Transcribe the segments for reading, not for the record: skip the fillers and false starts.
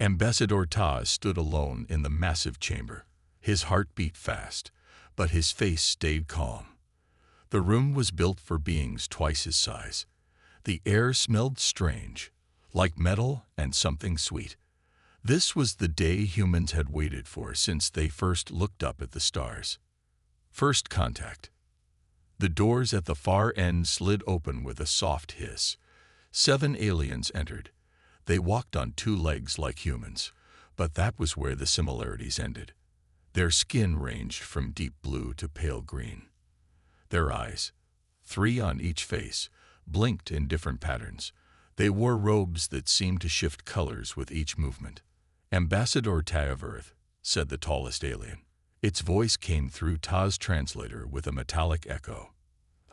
Ambassador Ta stood alone in the massive chamber. His heart beat fast, but his face stayed calm. The room was built for beings twice his size. The air smelled strange, like metal and something sweet. This was the day humans had waited for since they first looked up at the stars. First contact. The doors at the far end slid open with a soft hiss. 7 aliens entered. They walked on 2 legs like humans, but that was where the similarities ended. Their skin ranged from deep blue to pale green. Their eyes, 3 on each face, blinked in different patterns. They wore robes that seemed to shift colors with each movement. "Ambassador Ta of Earth," said the tallest alien. Its voice came through Ta's translator with a metallic echo.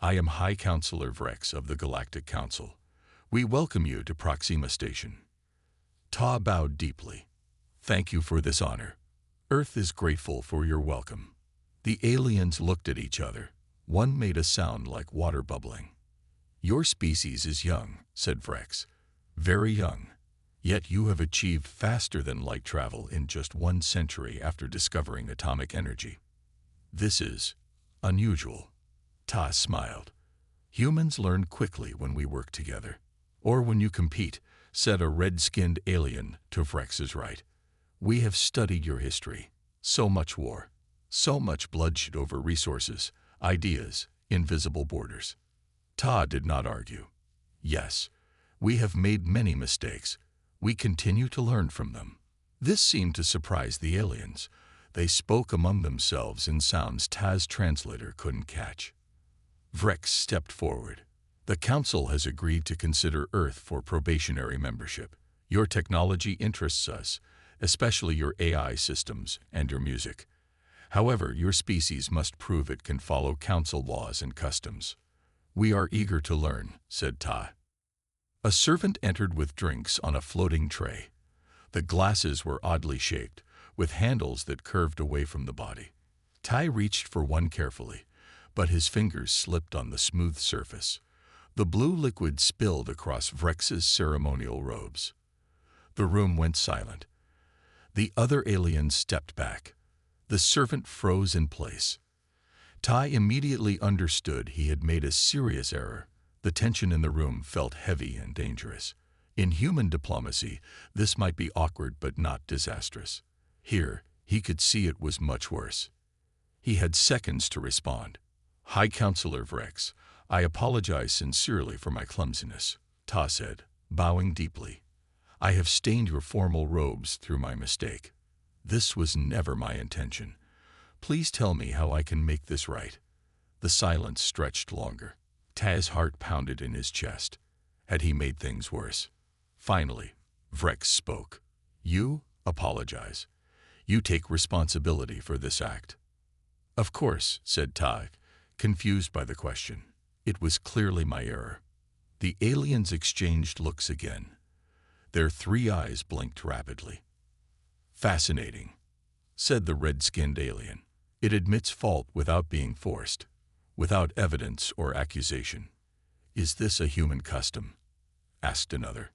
"I am High Counselor Vrex of the Galactic Council. We welcome you to Proxima Station." Ta bowed deeply. "Thank you for this honor. Earth is grateful for your welcome." The aliens looked at each other. One made a sound like water bubbling. "Your species is young," said Vrex. "Very young. Yet you have achieved faster than light travel in just 1 century after discovering atomic energy. This is unusual." Ta smiled. "Humans learn quickly when we work together. Or when you compete," said a red-skinned alien to Vrex's right. "We have studied your history. So much war. So much bloodshed over resources, ideas, invisible borders." Ta did not argue. "Yes, we have made many mistakes. We continue to learn from them." This seemed to surprise the aliens. They spoke among themselves in sounds Ta's translator couldn't catch. Vrex stepped forward. "The Council has agreed to consider Earth for probationary membership. Your technology interests us, especially your AI systems and your music. However, your species must prove it can follow Council laws and customs." "We are eager to learn," said Ta. A servant entered with drinks on a floating tray. The glasses were oddly shaped, with handles that curved away from the body. Tai reached for one carefully, but his fingers slipped on the smooth surface. The blue liquid spilled across Vrex's ceremonial robes. The room went silent. The other aliens stepped back. The servant froze in place. Tai immediately understood he had made a serious error. The tension in the room felt heavy and dangerous. In human diplomacy, this might be awkward but not disastrous. Here, he could see it was much worse. He had seconds to respond. "High Counselor Vrex, I apologize sincerely for my clumsiness," Ta said, bowing deeply. "I have stained your formal robes through my mistake. This was never my intention. Please tell me how I can make this right." The silence stretched longer. Ta's heart pounded in his chest. Had he made things worse? Finally, Vrex spoke. "You apologize. You take responsibility for this act." "Of course," said Ta, confused by the question. "It was clearly my error." The aliens exchanged looks again. Their 3 eyes blinked rapidly. "Fascinating," said the red-skinned alien. "It admits fault without being forced, without evidence or accusation." "Is this a human custom?" asked another.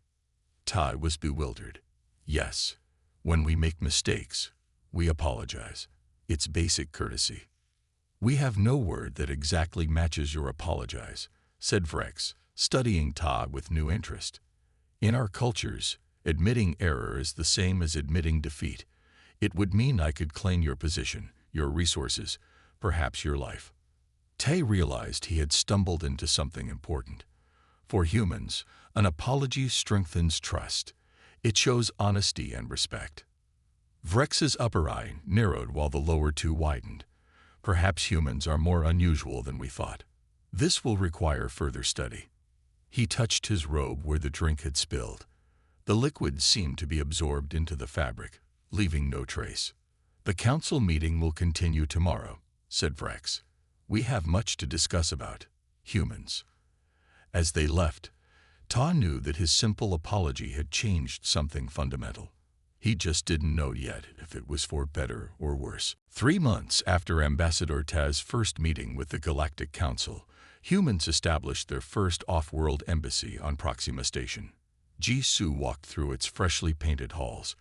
Tai was bewildered. "Yes. When we make mistakes, we apologize. It's basic courtesy." "We have no word that exactly matches your apologize," said Vrex, studying Ta with new interest. "In our cultures, admitting error is the same as admitting defeat. It would mean I could claim your position, your resources, perhaps your life." Tay realized he had stumbled into something important. For humans, an apology strengthens trust. It shows honesty and respect. Vrex's upper eye narrowed while the lower 2 widened. Perhaps humans are more unusual than we thought. This will require further study. He touched his robe where the drink had spilled. The liquid seemed to be absorbed into the fabric, leaving no trace. "The council meeting will continue tomorrow," said Vrex. "We have much to discuss about humans." As they left, Ta knew that his simple apology had changed something fundamental. He just didn't know yet if it was for better or worse. 3 months after Ambassador Ta's first meeting with the Galactic Council, humans established their first off-world embassy on Proxima Station. Jisoo walked through its freshly painted halls.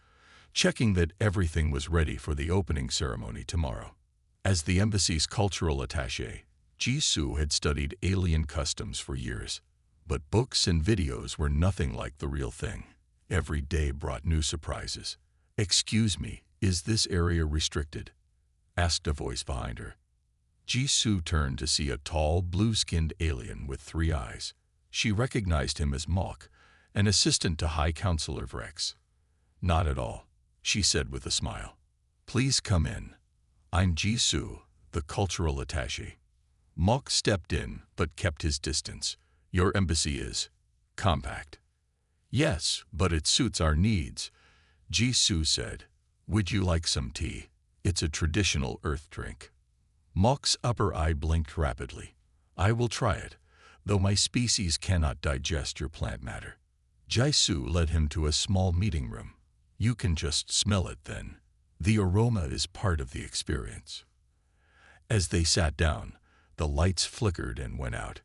checking that everything was ready for the opening ceremony tomorrow. As the embassy's cultural attaché, Jisoo had studied alien customs for years, but books and videos were nothing like the real thing. Every day brought new surprises. "Excuse me, is this area restricted?" asked a voice behind her. Jisoo turned to see a tall, blue-skinned alien with 3 eyes. She recognized him as Mok, an assistant to High Counselor Vrex. "Not at all," she said with a smile. "Please come in. I'm Jisoo, the cultural attaché." Mok stepped in, but kept his distance. "Your embassy is compact." "Yes, but it suits our needs," Jisoo said. "Would you like some tea? It's a traditional earth drink." Mok's upper eye blinked rapidly. "I will try it, though my species cannot digest your plant matter." Jisoo led him to a small meeting room. "You can just smell it then. The aroma is part of the experience." As they sat down, the lights flickered and went out.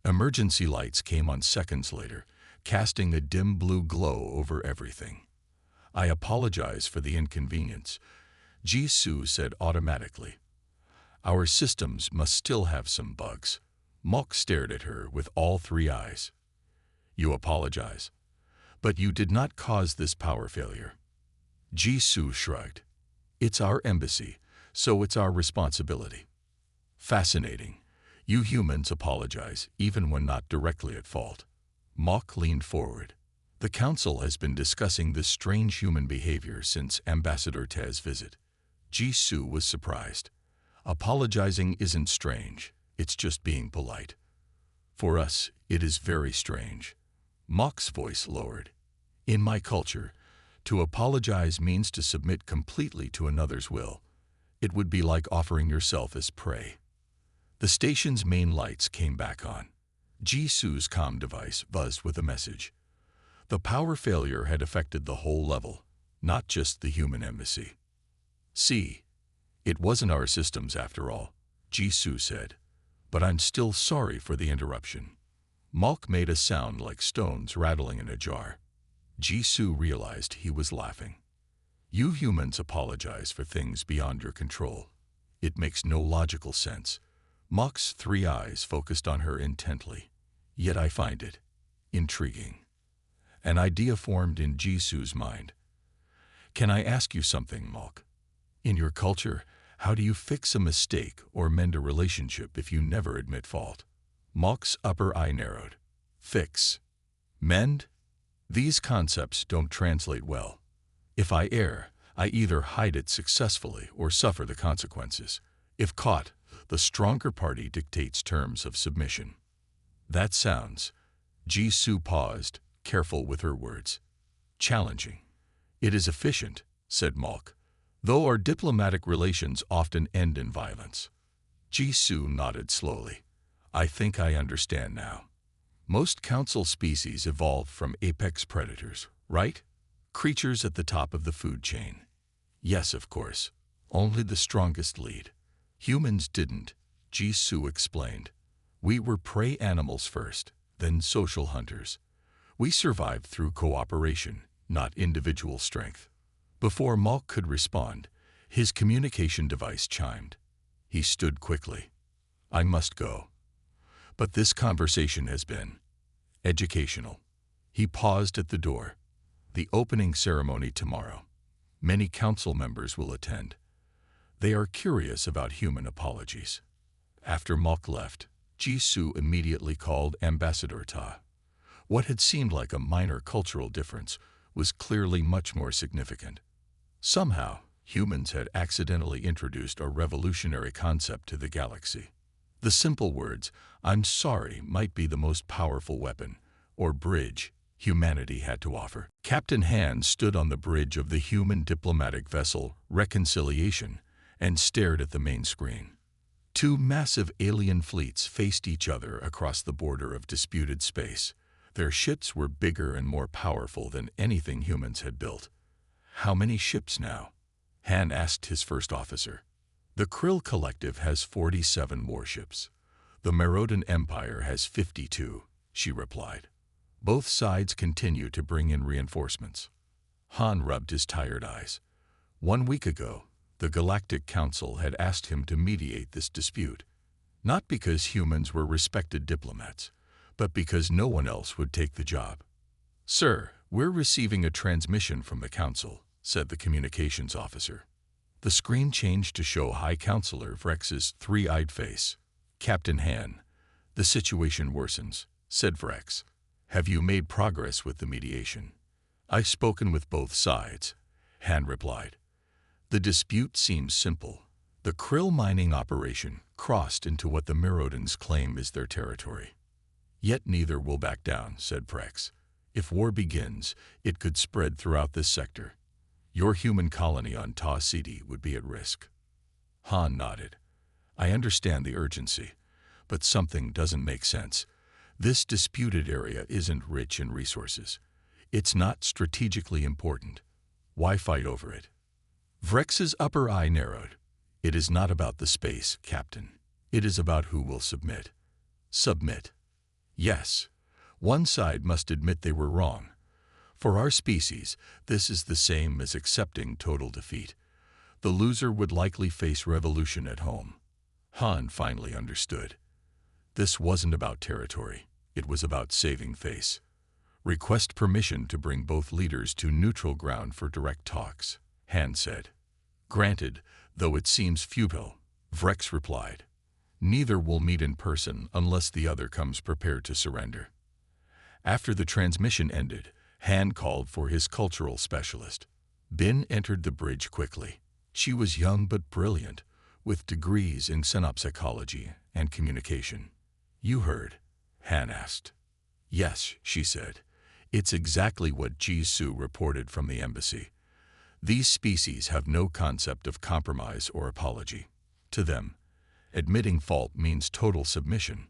Emergency lights came on seconds later, casting a dim blue glow over everything. "I apologize for the inconvenience," Jisoo said automatically. "Our systems must still have some bugs." Mok stared at her with all 3 eyes. "You apologize, but you did not cause this power failure." Jisoo shrugged. "It's our embassy, so it's our responsibility." "Fascinating. You humans apologize, even when not directly at fault." Mok leaned forward. "The Council has been discussing this strange human behavior since Ambassador Te's visit." Jisoo was surprised. "Apologizing isn't strange, it's just being polite. For us, it is very strange." Mok's voice lowered. "In my culture, to apologize means to submit completely to another's will. It would be like offering yourself as prey." The station's main lights came back on. Jisoo's comm device buzzed with a message. The power failure had affected the whole level, not just the human embassy. "See, it wasn't our systems after all," Jisoo said. "But I'm still sorry for the interruption." Mok made a sound like stones rattling in a jar. Jisoo realized he was laughing. "You humans apologize for things beyond your control. It makes no logical sense." Mok's 3 eyes focused on her intently. "Yet I find it intriguing." An idea formed in Jisoo's mind. "Can I ask you something, Mok? In your culture, how do you fix a mistake or mend a relationship if you never admit fault?" Mok's upper eye narrowed. "Fix? Mend? These concepts don't translate well. If I err, I either hide it successfully or suffer the consequences. If caught, the stronger party dictates terms of submission." "That sounds..." Jisoo paused, careful with her words. "Challenging." "It is efficient," said Mok, "though our diplomatic relations often end in violence." Jisoo nodded slowly. "I think I understand now. Most council species evolved from apex predators, right? Creatures at the top of the food chain." "Yes, of course. Only the strongest lead. Humans didn't," Jisoo explained. "We were prey animals first, then social hunters. We survived through cooperation, not individual strength." Before Mok could respond, his communication device chimed. He stood quickly. "I must go. But this conversation has been educational." He paused at the door. "The opening ceremony tomorrow. Many council members will attend. They are curious about human apologies." After Mok left, Jisoo immediately called Ambassador Ta. What had seemed like a minor cultural difference was clearly much more significant. Somehow, humans had accidentally introduced a revolutionary concept to the galaxy. The simple words, "I'm sorry," might be the most powerful weapon, or bridge, humanity had to offer. Captain Han stood on the bridge of the human diplomatic vessel, Reconciliation, and stared at the main screen. 2 massive alien fleets faced each other across the border of disputed space. Their ships were bigger and more powerful than anything humans had built. "How many ships now?" Han asked his first officer. "The Krill Collective has 47 warships. The Merodan Empire has 52, she replied. "Both sides continue to bring in reinforcements." Han rubbed his tired eyes. 1 week ago, the Galactic Council had asked him to mediate this dispute, not because humans were respected diplomats, but because no one else would take the job. "Sir, we're receiving a transmission from the Council," said the communications officer. The screen changed to show High Counselor Vrex's three-eyed face. "Captain Han, the situation worsens," said Vrex. "Have you made progress with the mediation?" "I've spoken with both sides," Han replied. "The dispute seems simple. The krill mining operation crossed into what the Merodans claim is their territory. Yet neither will back down," said Vrex. "If war begins, it could spread throughout this sector. Your human colony on Ta City would be at risk." Han nodded. "I understand the urgency, but something doesn't make sense. This disputed area isn't rich in resources. It's not strategically important. Why fight over it?" Vrex's upper eye narrowed. "It is not about the space, Captain. It is about who will submit." "Submit?" "Yes. One side must admit they were wrong. For our species, this is the same as accepting total defeat. The loser would likely face revolution at home." Han finally understood. This wasn't about territory. It was about saving face. "Request permission to bring both leaders to neutral ground for direct talks," Han said. "Granted, though it seems futile," Vrex replied. "Neither will meet in person unless the other comes prepared to surrender." After the transmission ended, Han called for his cultural specialist. Bin entered the bridge quickly. She was young but brilliant, with degrees in xenopsychology and communication. "You heard?" Han asked. "Yes," she said. "It's exactly what Jisoo reported from the embassy. These species have no concept of compromise or apology. To them, admitting fault means total submission."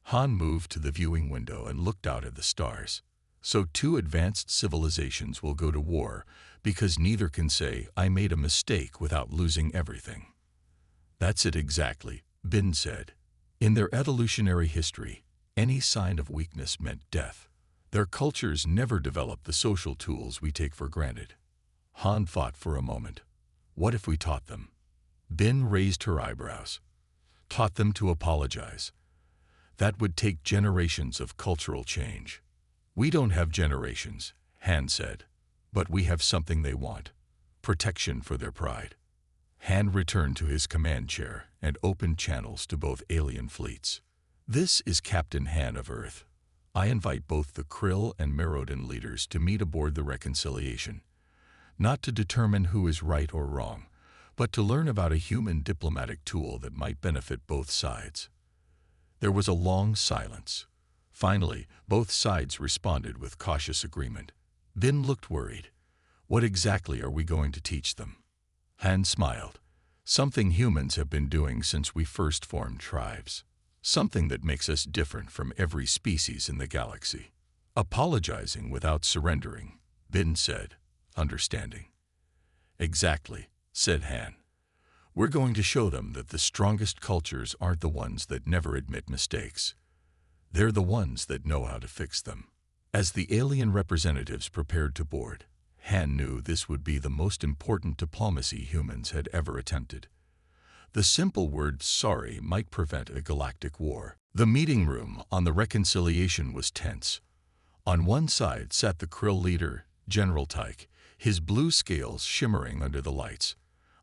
Han moved to the viewing window and looked out at the stars. "So 2 advanced civilizations will go to war because neither can say, 'I made a mistake,' without losing everything." "That's it exactly," Bin said. "In their evolutionary history, any sign of weakness meant death. Their cultures never developed the social tools we take for granted." Han thought for a moment. "What if we taught them?" Bin raised her eyebrows. "Taught them to apologize. That would take generations of cultural change." "We don't have generations," Han said. "But we have something they want. Protection for their pride." Han returned to his command chair and opened channels to both alien fleets. "This is Captain Han of Earth. I invite both the Krill and Merodan leaders to meet aboard the Reconciliation, not to determine who is right or wrong, but to learn about a human diplomatic tool that might benefit both sides." There was a long silence. Finally, both sides responded with cautious agreement. Bin looked worried. "What exactly are we going to teach them?" Han smiled. "Something humans have been doing since we first formed tribes. Something that makes us different from every species in the galaxy. Apologizing without surrendering," Bin said, understanding. "Exactly," said Han. "We're going to show them that the strongest cultures aren't the ones that never admit mistakes. They're the ones that know how to fix them." As the alien representatives prepared to board, Han knew this would be the most important diplomacy humans had ever attempted. The simple word sorry might prevent a galactic war. The meeting room on the Reconciliation was tense. On one side sat the Krill leader, General Tyke, his blue scales shimmering under the lights.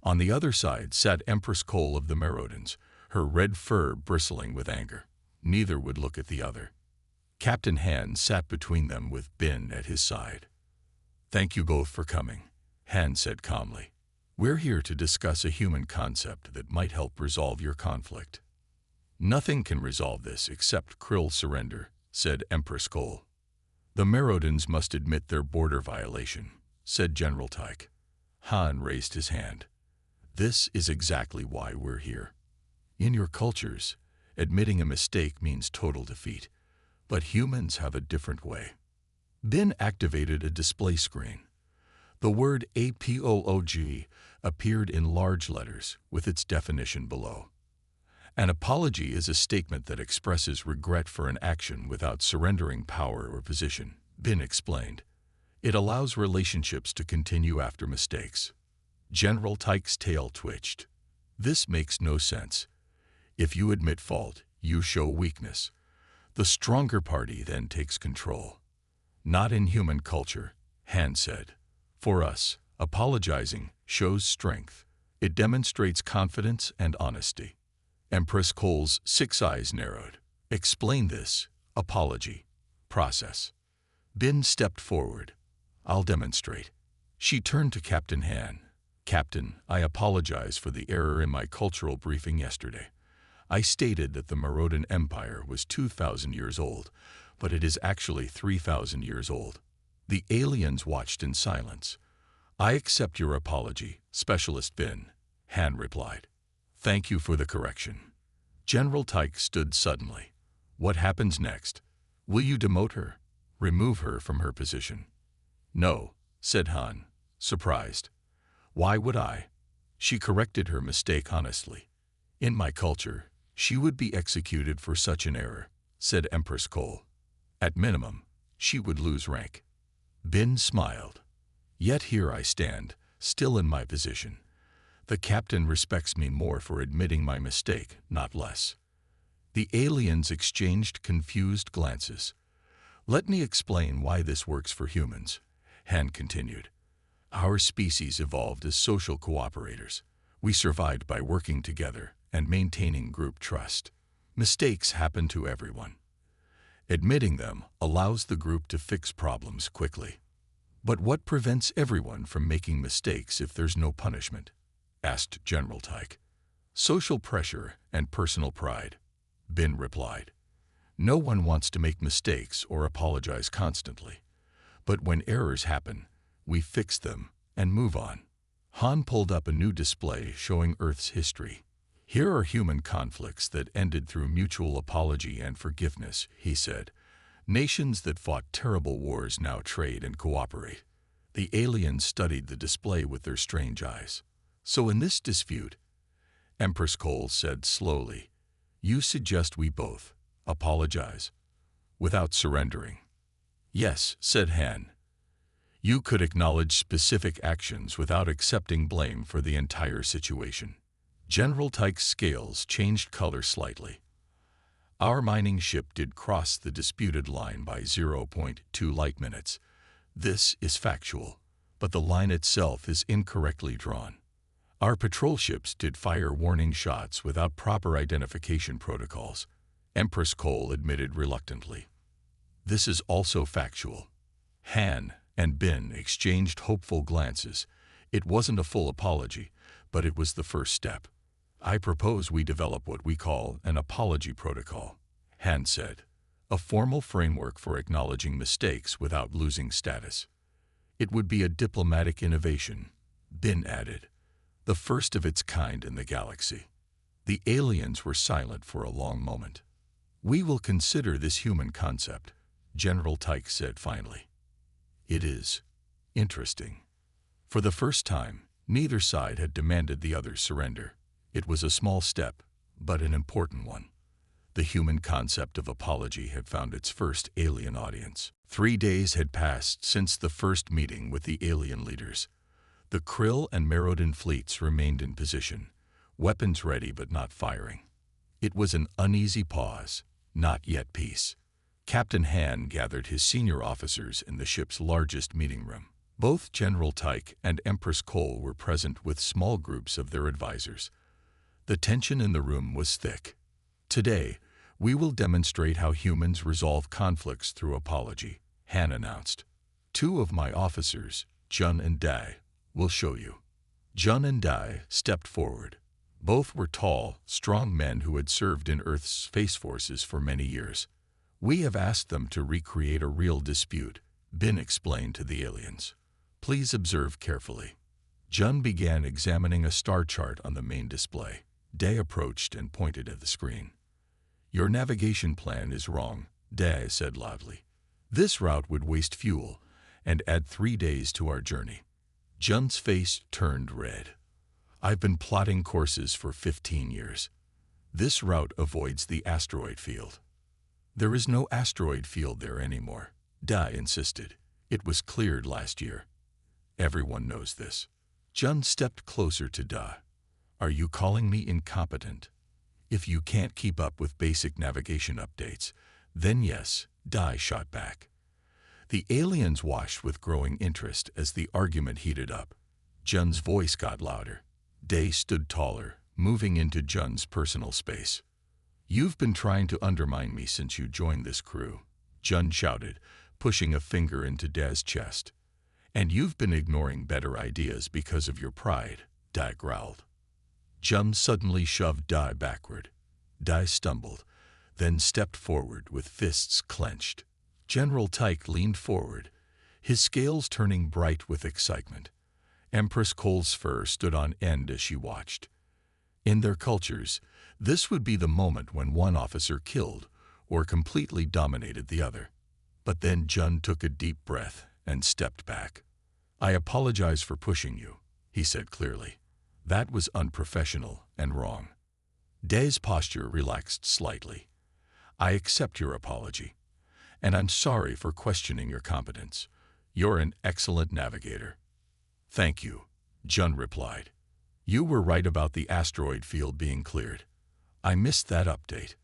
On the other side sat Empress Cole of the Merodans, her red fur bristling with anger. Neither would look at the other. Captain Han sat between them with Bin at his side. "Thank you both for coming," Han said calmly. "We're here to discuss a human concept that might help resolve your conflict." "Nothing can resolve this except Krill surrender," said Empress Cole. "The Merodans must admit their border violation," said General Tyke. Han raised his hand. "This is exactly why we're here. In your cultures, admitting a mistake means total defeat, but humans have a different way." Bin activated a display screen. The word apology appeared in large letters with its definition below. An apology is a statement that expresses regret for an action without surrendering power or position, Bin explained. It allows relationships to continue after mistakes. General Tyke's tail twitched. This makes no sense. If you admit fault, you show weakness. The stronger party then takes control. Not in human culture, Han said. For us, apologizing shows strength. It demonstrates confidence and honesty. Empress Cole's 6 eyes narrowed. Explain this. Apology. Process. Bin stepped forward. I'll demonstrate. She turned to Captain Han. Captain, I apologize for the error in my cultural briefing yesterday. I stated that the Merodan Empire was 2,000 years old, but it is actually 3,000 years old. The aliens watched in silence. I accept your apology, Specialist Bin, Han replied. Thank you for the correction. General Tyke stood suddenly. What happens next? Will you demote her? Remove her from her position? No, said Han, surprised. Why would I? She corrected her mistake honestly. In my culture, she would be executed for such an error, said Empress Cole. At minimum, she would lose rank. Bin smiled. Yet here I stand, still in my position. The captain respects me more for admitting my mistake, not less. The aliens exchanged confused glances. Let me explain why this works for humans, Han continued. Our species evolved as social cooperators. We survived by working together and maintaining group trust. Mistakes happen to everyone. Admitting them allows the group to fix problems quickly. But what prevents everyone from making mistakes if there's no punishment? Asked General Tyke. Social pressure and personal pride, Bin replied. No one wants to make mistakes or apologize constantly. But when errors happen, we fix them and move on. Han pulled up a new display showing Earth's history. Here are human conflicts that ended through mutual apology and forgiveness, he said. Nations that fought terrible wars now trade and cooperate. The aliens studied the display with their strange eyes. So in this dispute, Empress Cole said slowly, you suggest we both apologize without surrendering. Yes, said Han. You could acknowledge specific actions without accepting blame for the entire situation. General Tyke's scales changed color slightly. Our mining ship did cross the disputed line by 0.2 light minutes. This is factual, but the line itself is incorrectly drawn. Our patrol ships did fire warning shots without proper identification protocols, Empress Cole admitted reluctantly. This is also factual. Han and Bin exchanged hopeful glances. It wasn't a full apology, but it was the first step. I propose we develop what we call an apology protocol, Han said, a formal framework for acknowledging mistakes without losing status. It would be a diplomatic innovation, Bin added, the first of its kind in the galaxy. The aliens were silent for a long moment. We will consider this human concept, General Tyke said finally. It is interesting. For the first time, neither side had demanded the other's surrender. It was a small step, but an important one. The human concept of apology had found its first alien audience. 3 days had passed since the first meeting with the alien leaders. The Krill and Merodan fleets remained in position, weapons ready but not firing. It was an uneasy pause, not yet peace. Captain Han gathered his senior officers in the ship's largest meeting room. Both General Tyke and Empress Cole were present with small groups of their advisors. The tension in the room was thick. Today, we will demonstrate how humans resolve conflicts through apology, Han announced. 2 of my officers, Jun and Dai, will show you. Jun and Dai stepped forward. Both were tall, strong men who had served in Earth's space forces for many years. We have asked them to recreate a real dispute, Bin explained to the aliens. Please observe carefully. Jun began examining a star chart on the main display. Dai approached and pointed at the screen. Your navigation plan is wrong, Dai said loudly. This route would waste fuel and add 3 days to our journey. Jun's face turned red. I've been plotting courses for 15 years. This route avoids the asteroid field. There is no asteroid field there anymore, Dai insisted. It was cleared last year. Everyone knows this. Jun stepped closer to Da. Are you calling me incompetent? If you can't keep up with basic navigation updates, then yes, Dai shot back. The aliens watched with growing interest as the argument heated up. Jun's voice got louder. Day stood taller, moving into Jun's personal space. You've been trying to undermine me since you joined this crew, Jun shouted, pushing a finger into Dai's chest. And you've been ignoring better ideas because of your pride, Dai growled. Jun suddenly shoved Dai backward. Dai stumbled, then stepped forward with fists clenched. General Tyke leaned forward, his scales turning bright with excitement. Empress Cole's fur stood on end as she watched. In their cultures, this would be the moment when one officer killed or completely dominated the other. But then Jun took a deep breath and stepped back. I apologize for pushing you, he said clearly. That was unprofessional and wrong. Dai's posture relaxed slightly. I accept your apology, and I'm sorry for questioning your competence. You're an excellent navigator. Thank you, Jun replied. You were right about the asteroid field being cleared. I missed that update.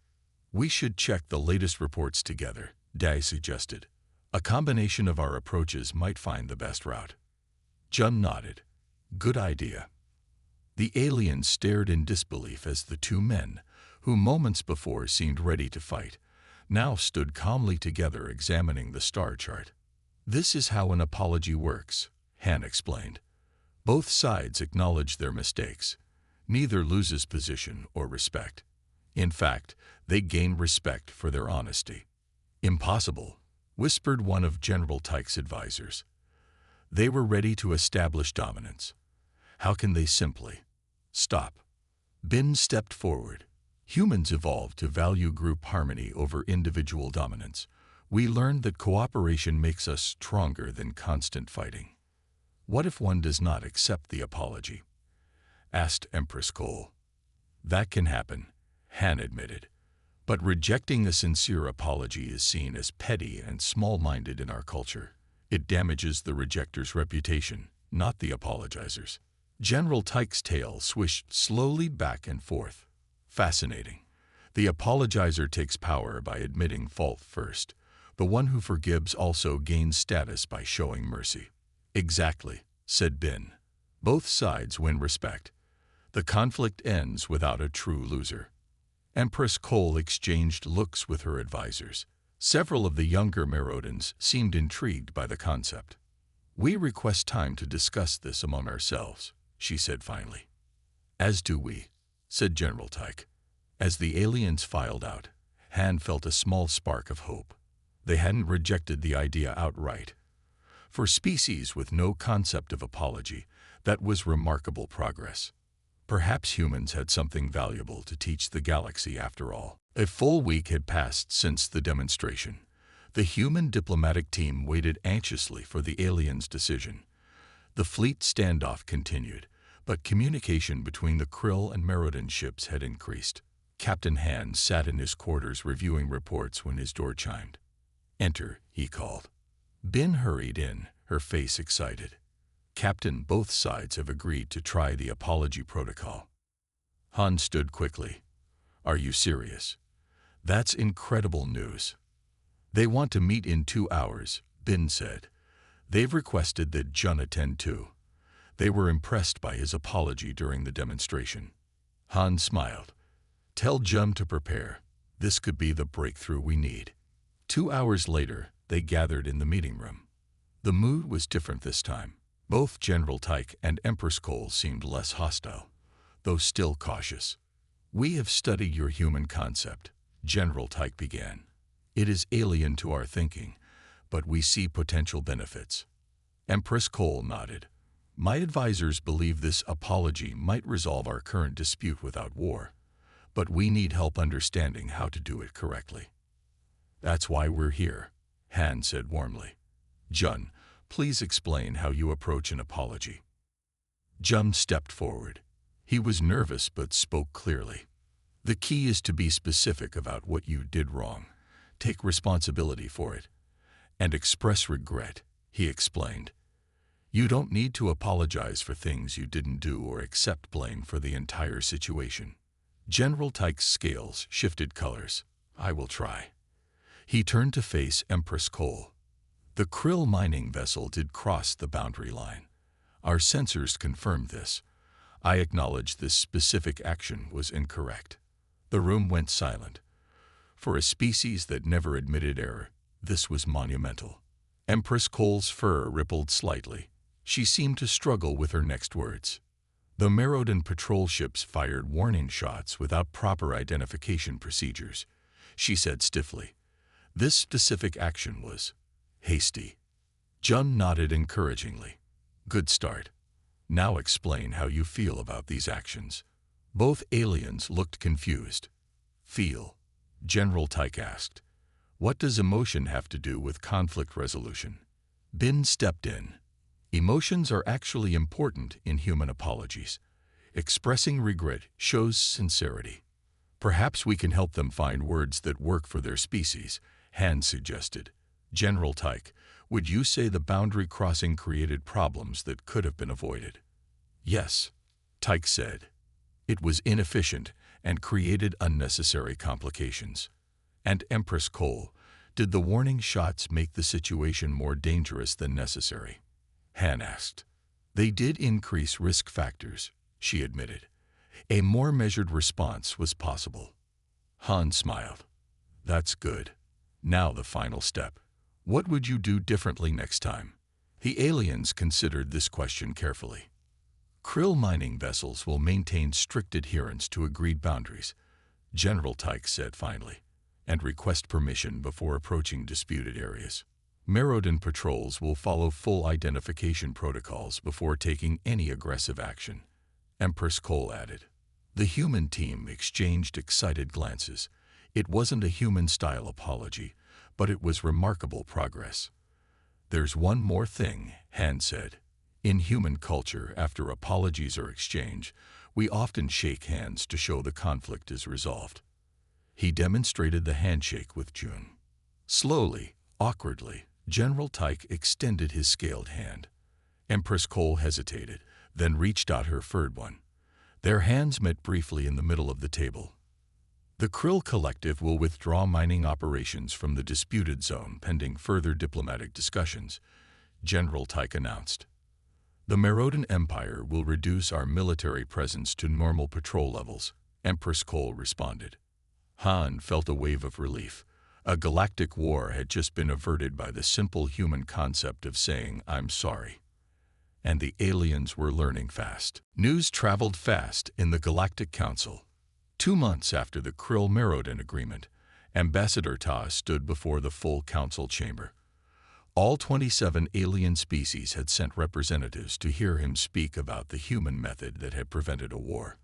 We should check the latest reports together, Dai suggested. A combination of our approaches might find the best route. Jun nodded. Good idea. The aliens stared in disbelief as the two men, who moments before seemed ready to fight, now stood calmly together examining the star chart. This is how an apology works, Han explained. Both sides acknowledge their mistakes. Neither loses position or respect. In fact, they gain respect for their honesty. Impossible, whispered one of General Tyke's advisors. They were ready to establish dominance. How can they simply stop? Bin stepped forward. Humans evolved to value group harmony over individual dominance. We learned that cooperation makes us stronger than constant fighting. What if one does not accept the apology? Asked Empress Cole. That can happen, Han admitted. But rejecting a sincere apology is seen as petty and small-minded in our culture. It damages the rejector's reputation, not the apologizer's. General Tyke's tail swished slowly back and forth. Fascinating. The apologizer takes power by admitting fault first. The one who forgives also gains status by showing mercy. Exactly, said Bin. Both sides win respect. The conflict ends without a true loser. Empress Cole exchanged looks with her advisors. Several of the younger Merodans seemed intrigued by the concept. We request time to discuss this among ourselves, she said finally. As do we, said General Tyke. As the aliens filed out, Han felt a small spark of hope. They hadn't rejected the idea outright. For species with no concept of apology, that was remarkable progress. Perhaps humans had something valuable to teach the galaxy after all. A full week had passed since the demonstration. The human diplomatic team waited anxiously for the aliens' decision. The fleet standoff continued, but communication between the Krill and Merodan ships had increased. Captain Han sat in his quarters reviewing reports when his door chimed. Enter, he called. Bin hurried in, her face excited. Captain, both sides have agreed to try the apology protocol. Han stood quickly. Are you serious? That's incredible news. They want to meet in 2 hours, Bin said. They've requested that Jun attend too. They were impressed by his apology during the demonstration. Han smiled. Tell Jun to prepare. This could be the breakthrough we need. 2 hours later, they gathered in the meeting room. The mood was different this time. Both General Tyke and Empress Cole seemed less hostile, though still cautious. We have studied your human concept, General Tyke began. It is alien to our thinking, but we see potential benefits. Empress Cole nodded. My advisors believe this apology might resolve our current dispute without war, but we need help understanding how to do it correctly. That's why we're here, Han said warmly. Jun, please explain how you approach an apology. Jun stepped forward. He was nervous but spoke clearly. The key is to be specific about what you did wrong, take responsibility for it, and express regret, he explained. You don't need to apologize for things you didn't do or accept blame for the entire situation. General Tyke's scales shifted colors. I will try. He turned to face Empress Cole. The krill mining vessel did cross the boundary line. Our sensors confirmed this. I acknowledge this specific action was incorrect. The room went silent. For a species that never admitted error, this was monumental. Empress Cole's fur rippled slightly. She seemed to struggle with her next words. The Merodan patrol ships fired warning shots without proper identification procedures, she said stiffly. This specific action was hasty. Jun nodded encouragingly. Good start. Now explain how you feel about these actions. Both aliens looked confused. Feel? General Tyke asked. What does emotion have to do with conflict resolution? Bin stepped in. Emotions are actually important in human apologies. Expressing regret shows sincerity. Perhaps we can help them find words that work for their species, Han suggested. General Tyke, would you say the boundary crossing created problems that could have been avoided? Yes, Tyke said. It was inefficient and created unnecessary complications. And Empress Cole, did the warning shots make the situation more dangerous than necessary? Han asked. They did increase risk factors, she admitted. A more measured response was possible. Han smiled. That's good. Now the final step. What would you do differently next time? The aliens considered this question carefully. Krill mining vessels will maintain strict adherence to agreed boundaries, General Tyke said finally, and request permission before approaching disputed areas. Merodan patrols will follow full identification protocols before taking any aggressive action, Empress Cole added. The human team exchanged excited glances. It wasn't a human-style apology, but it was remarkable progress. There's one more thing, Han said. In human culture, after apologies are exchanged, we often shake hands to show the conflict is resolved. He demonstrated the handshake with Jun. Slowly, awkwardly, General Tyke extended his scaled hand. Empress Cole hesitated, then reached out her furred one. Their hands met briefly in the middle of the table. The Krill Collective will withdraw mining operations from the disputed zone pending further diplomatic discussions, General Tyke announced. The Merodan Empire will reduce our military presence to normal patrol levels, Empress Cole responded. Han felt a wave of relief. A galactic war had just been averted by the simple human concept of saying, I'm sorry. And the aliens were learning fast. News traveled fast in the Galactic Council. 2 months after the Krill-Merodan agreement, Ambassador Ta stood before the full council chamber. All 27 alien species had sent representatives to hear him speak about the human method that had prevented a war.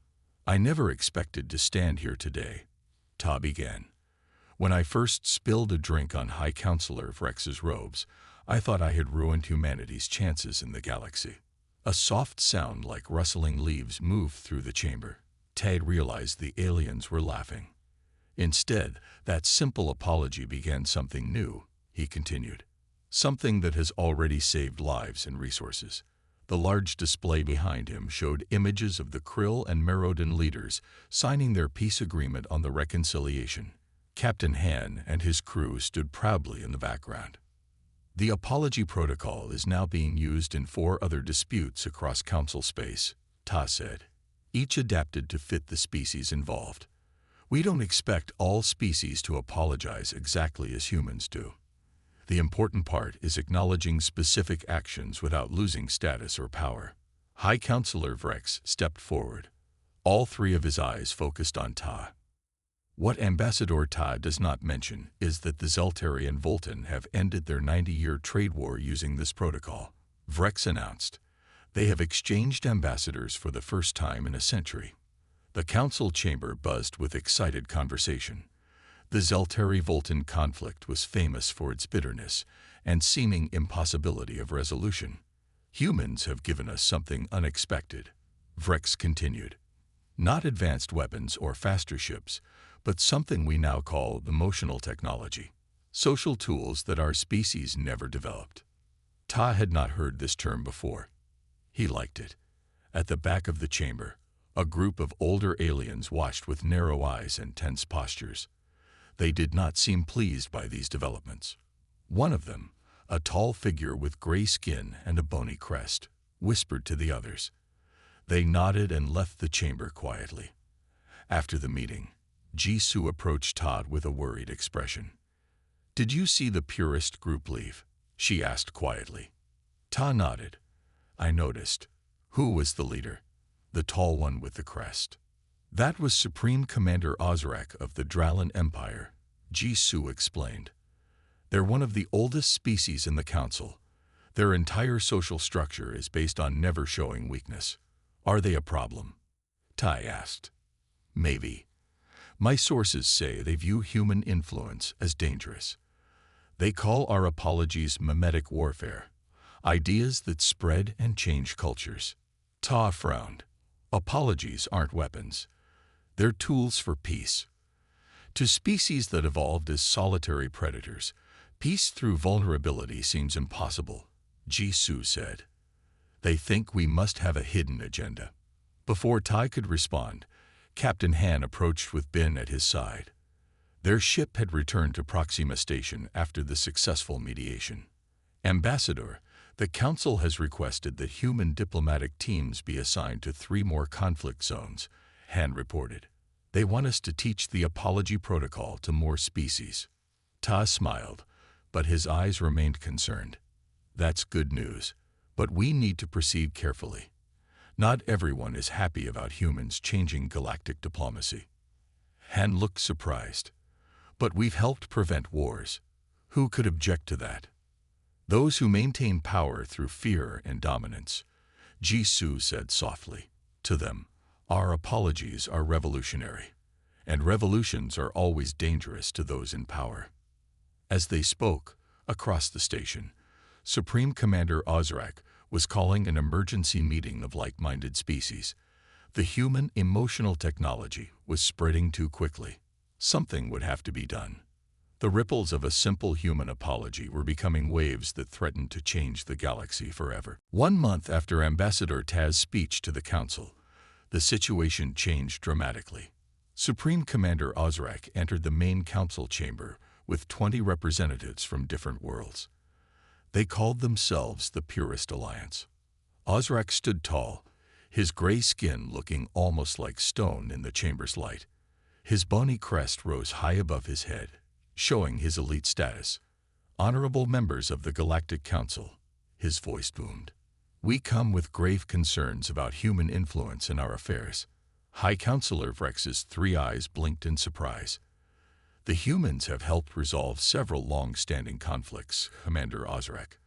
I never expected to stand here today, Ta began. When I first spilled a drink on High Counselor Vrex's robes, I thought I had ruined humanity's chances in the galaxy. A soft sound like rustling leaves moved through the chamber. Tad realized the aliens were laughing. Instead, that simple apology began something new, he continued. Something that has already saved lives and resources. The large display behind him showed images of the Krill and Merodan leaders signing their peace agreement on the reconciliation. Captain Han and his crew stood proudly in the background. The apology protocol is now being used in 4 other disputes across council space, Ta said, each adapted to fit the species involved. We don't expect all species to apologize exactly as humans do. The important part is acknowledging specific actions without losing status or power. High Counselor Vrex stepped forward. All 3 of his eyes focused on Ta. What Ambassador Ta does not mention is that the Zeltari and Voltan have ended their 90-year trade war using this protocol, Vrex announced. They have exchanged ambassadors for the first time in a century. The council chamber buzzed with excited conversation. The Zeltari-Voltan conflict was famous for its bitterness and seeming impossibility of resolution. Humans have given us something unexpected, Vrex continued. Not advanced weapons or faster ships, but something we now call emotional technology, social tools that our species never developed. Ta had not heard this term before. He liked it. At the back of the chamber, a group of older aliens watched with narrow eyes and tense postures. They did not seem pleased by these developments. One of them, a tall figure with gray skin and a bony crest, whispered to the others. They nodded and left the chamber quietly. After the meeting, Jisoo approached Todd with a worried expression. "Did you see the purist group leave?" she asked quietly. Ta nodded. "I noticed. Who was the leader?" "The tall one with the crest." "That was Supreme Commander Ozrak of the Dralin Empire," Jisoo explained. "They're one of the oldest species in the Council. Their entire social structure is based on never showing weakness. Are they a problem?" Tai asked. "Maybe. My sources say they view human influence as dangerous. They call our apologies mimetic warfare, ideas that spread and change cultures." Ta frowned. "Apologies aren't weapons. They're tools for peace. To species that evolved as solitary predators, peace through vulnerability seems impossible," Jisoo said. "They think we must have a hidden agenda." Before Tai could respond, Captain Han approached with Bin at his side. Their ship had returned to Proxima Station after the successful mediation. "Ambassador, the Council has requested that human diplomatic teams be assigned to 3 more conflict zones," Han reported. "They want us to teach the apology protocol to more species." Ta smiled, but his eyes remained concerned. "That's good news, but we need to proceed carefully. Not everyone is happy about humans changing galactic diplomacy." Han looked surprised. "But we've helped prevent wars. Who could object to that?" "Those who maintain power through fear and dominance," Jisoo said softly. "To them, our apologies are revolutionary, and revolutions are always dangerous to those in power." As they spoke, across the station, Supreme Commander Ozrak was calling an emergency meeting of like-minded species. The human emotional technology was spreading too quickly. Something would have to be done. The ripples of a simple human apology were becoming waves that threatened to change the galaxy forever. 1 month after Ambassador Taz's speech to the Council, the situation changed dramatically. Supreme Commander Ozrak entered the main council chamber with 20 representatives from different worlds. They called themselves the Purist Alliance. Ozrak stood tall, his gray skin looking almost like stone in the chamber's light. His bony crest rose high above his head, showing his elite status. "Honorable members of the Galactic Council," his voice boomed. "We come with grave concerns about human influence in our affairs." High Counselor Vrex's 3 eyes blinked in surprise. "The humans have helped resolve several long-standing conflicts, Commander Ozrak.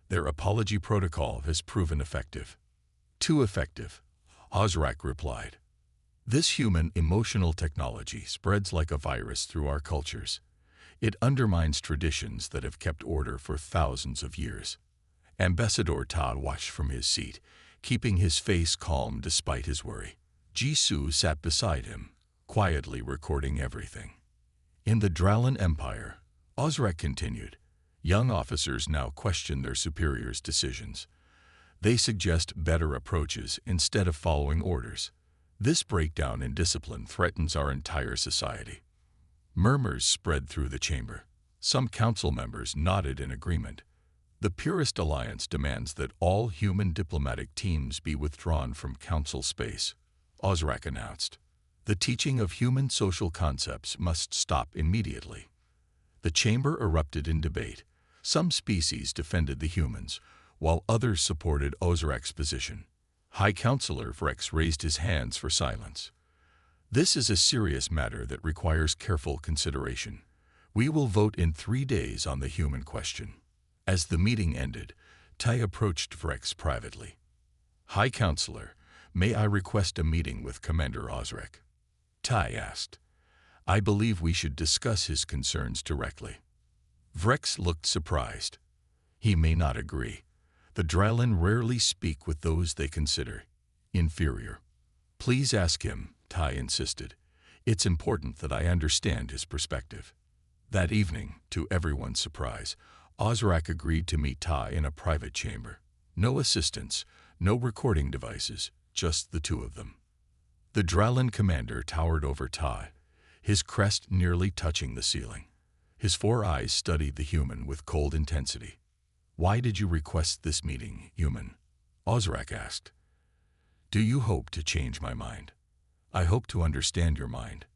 Their apology protocol has proven effective." "Too effective," Ozrak replied. "This human emotional technology spreads like a virus through our cultures. It undermines traditions that have kept order for thousands of years." Ambassador Todd watched from his seat, keeping his face calm despite his worry. Jisoo sat beside him, quietly recording everything. "In the Dralin Empire," Ozrak continued, "young officers now question their superiors' decisions. They suggest better approaches instead of following orders. This breakdown in discipline threatens our entire society." Murmurs spread through the chamber. Some council members nodded in agreement. "The Purist Alliance demands that all human diplomatic teams be withdrawn from council space," Ozrak announced. "The teaching of human social concepts must stop immediately." The chamber erupted in debate. Some species defended the humans, while others supported Ozrak's position. High Counselor Vrex raised his hands for silence. "This is a serious matter that requires careful consideration. We will vote in 3 days on the human question." As the meeting ended, Tai approached Vrex privately. "High Counselor, may I request a meeting with Commander Ozrak?" Tai asked. "I believe we should discuss his concerns directly." Vrex looked surprised. He may not agree. The Dralin rarely speak with those they consider inferior. "Please ask him," Tai insisted. "It's important that I understand his perspective." That evening, to everyone's surprise, Ozrak agreed to meet Ta in a private chamber. No assistants, no recording devices, just the two of them. The Dralin commander towered over Ta, his crest nearly touching the ceiling. His 4 eyes studied the human with cold intensity. "Why did you request this meeting, human?" Ozrak asked. "Do you hope to change my mind?" "I hope to understand your mind,"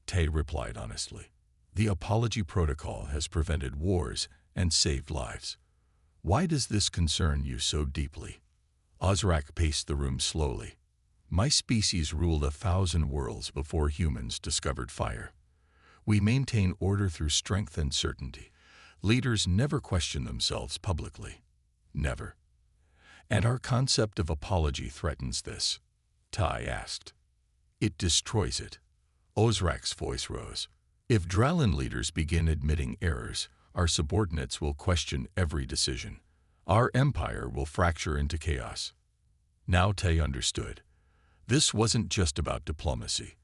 Ta replied honestly. "The apology protocol has prevented wars and saved lives. Why does this concern you so deeply?" Ozrak paced the room slowly. "My species ruled 1,000 worlds before humans discovered fire. We maintain order through strength and certainty. Leaders never question themselves publicly. Never. And our concept of apology threatens this," Tai asked. "It destroys it." Ozrak's voice rose. "If Dralin leaders begin admitting errors, our subordinates will question every decision. Our empire will fracture into chaos." Now Tai understood. This wasn't just about diplomacy.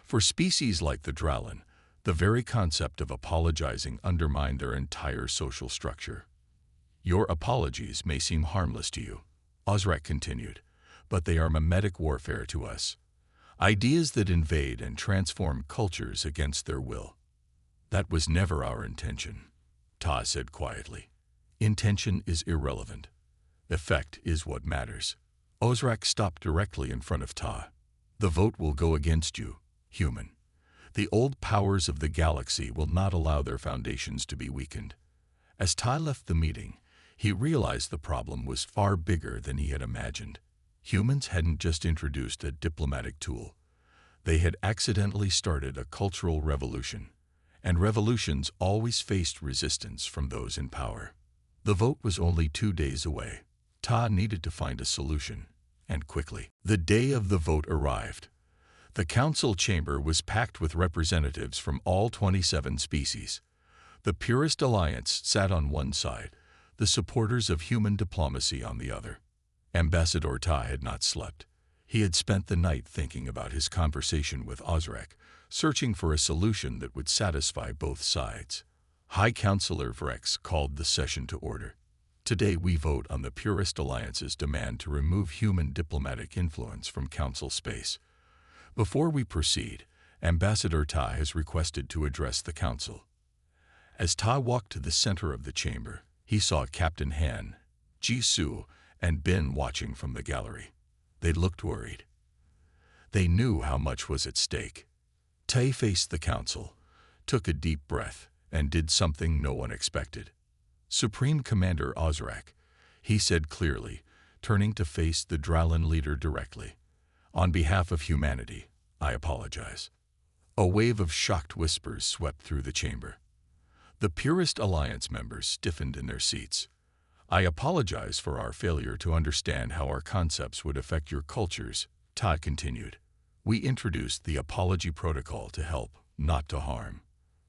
For species like the Dralin, the very concept of apologizing undermined their entire social structure. "Your apologies may seem harmless to you," Ozrak continued, "but they are mimetic warfare to us. Ideas that invade and transform cultures against their will." "That was never our intention," Ta said quietly. "Intention is irrelevant. Effect is what matters." Ozrak stopped directly in front of Ta. "The vote will go against you, human. The old powers of the galaxy will not allow their foundations to be weakened." As Ta left the meeting, he realized the problem was far bigger than he had imagined. Humans hadn't just introduced a diplomatic tool. They had accidentally started a cultural revolution, and revolutions always faced resistance from those in power. The vote was only 2 days away. Ta needed to find a solution, and quickly. The day of the vote arrived. The council chamber was packed with representatives from all 27 species. The Purist Alliance sat on one side, the supporters of human diplomacy on the other. Ambassador Ta had not slept. He had spent the night thinking about his conversation with Ozrak, searching for a solution that would satisfy both sides. High Counselor Vrex called the session to order. "Today we vote on the Purist Alliance's demand to remove human diplomatic influence from council space. Before we proceed, Ambassador Ta has requested to address the council." As Ta walked to the center of the chamber, he saw Captain Han, Jisoo, and Ben watching from the gallery. They looked worried. They knew how much was at stake. Ta faced the council, took a deep breath, and did something no one expected. "Supreme Commander Ozrak," he said clearly, turning to face the Dralin leader directly. "On behalf of humanity, I apologize." A wave of shocked whispers swept through the chamber. The Purist Alliance members stiffened in their seats. "I apologize for our failure to understand how our concepts would affect your cultures," Ta continued. "We introduced the apology protocol to help, not to harm.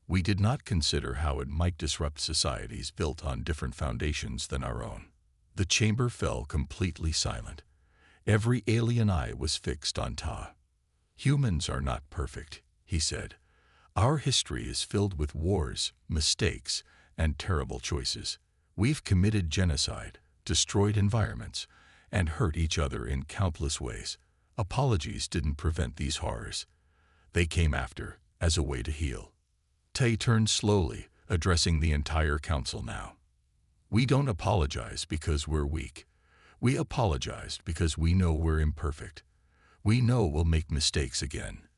We did not consider how it might disrupt societies built on different foundations than our own." The chamber fell completely silent. Every alien eye was fixed on Ta. "Humans are not perfect," he said. "Our history is filled with wars, mistakes, and terrible choices. We've committed genocide, destroyed environments, and hurt each other in countless ways. Apologies didn't prevent these horrors. They came after, as a way to heal." Tay turned slowly, addressing the entire council now. "We don't apologize because we're weak. We apologize because we know we're imperfect. We know we'll make mistakes again.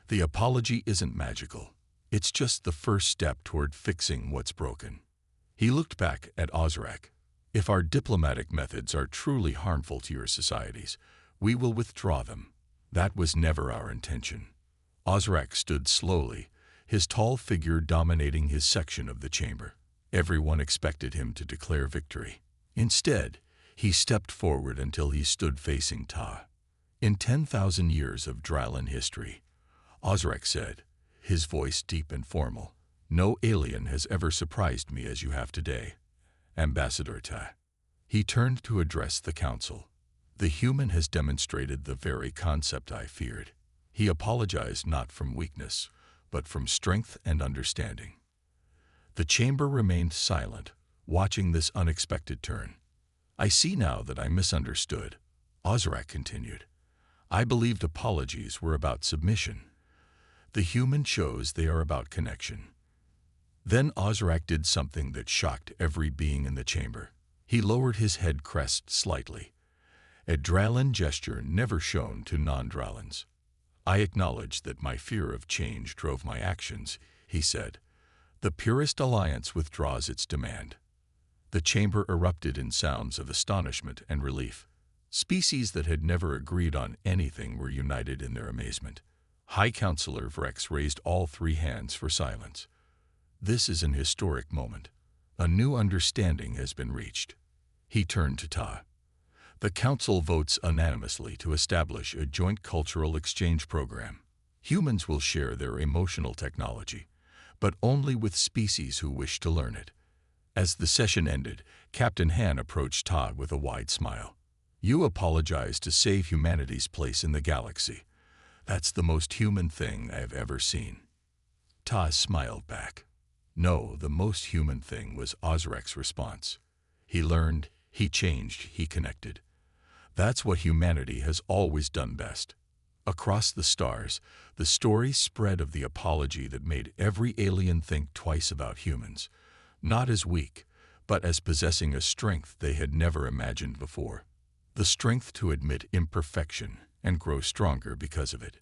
The apology isn't magical. It's just the first step toward fixing what's broken." He looked back at Ozrak. "If our diplomatic methods are truly harmful to your societies, we will withdraw them. That was never our intention." Ozrak stood slowly, his tall figure dominating his section of the chamber. Everyone expected him to declare victory. Instead, he stepped forward until he stood facing Ta. "In 10,000 years of Dralin history," Ozrak said, his voice deep and formal, "no alien has ever surprised me as you have today, Ambassador Ta." He turned to address the council. "The human has demonstrated the very concept I feared." He apologized not from weakness, but from strength and understanding. The chamber remained silent, watching this unexpected turn. I see now that I misunderstood, Ozrak continued. I believed apologies were about submission. The human shows they are about connection. Then Ozrak did something that shocked every being in the chamber. He lowered his head crest slightly, a Dralin gesture never shown to non-Dralins. I acknowledge that my fear of change drove my actions, he said. The purest alliance withdraws its demand. The chamber erupted in sounds of astonishment and relief. Species that had never agreed on anything were united in their amazement. High Counselor Vrex raised all three hands for silence. This is an historic moment. A new understanding has been reached. He turned to Ta. The Council votes unanimously to establish a joint cultural exchange program. Humans will share their emotional technology, but only with species who wish to learn it. As the session ended, Captain Han approached Ta with a wide smile. You apologize to save humanity's place in the galaxy. That's the most human thing I have ever seen. Ta smiled back. No, the most human thing was Ozrak's response. He learned, he changed, he connected. That's what humanity has always done best. Across the stars, the story spread of the apology that made every alien think twice about humans, not as weak, but as possessing a strength they had never imagined before. The strength to admit imperfection and grow stronger because of it.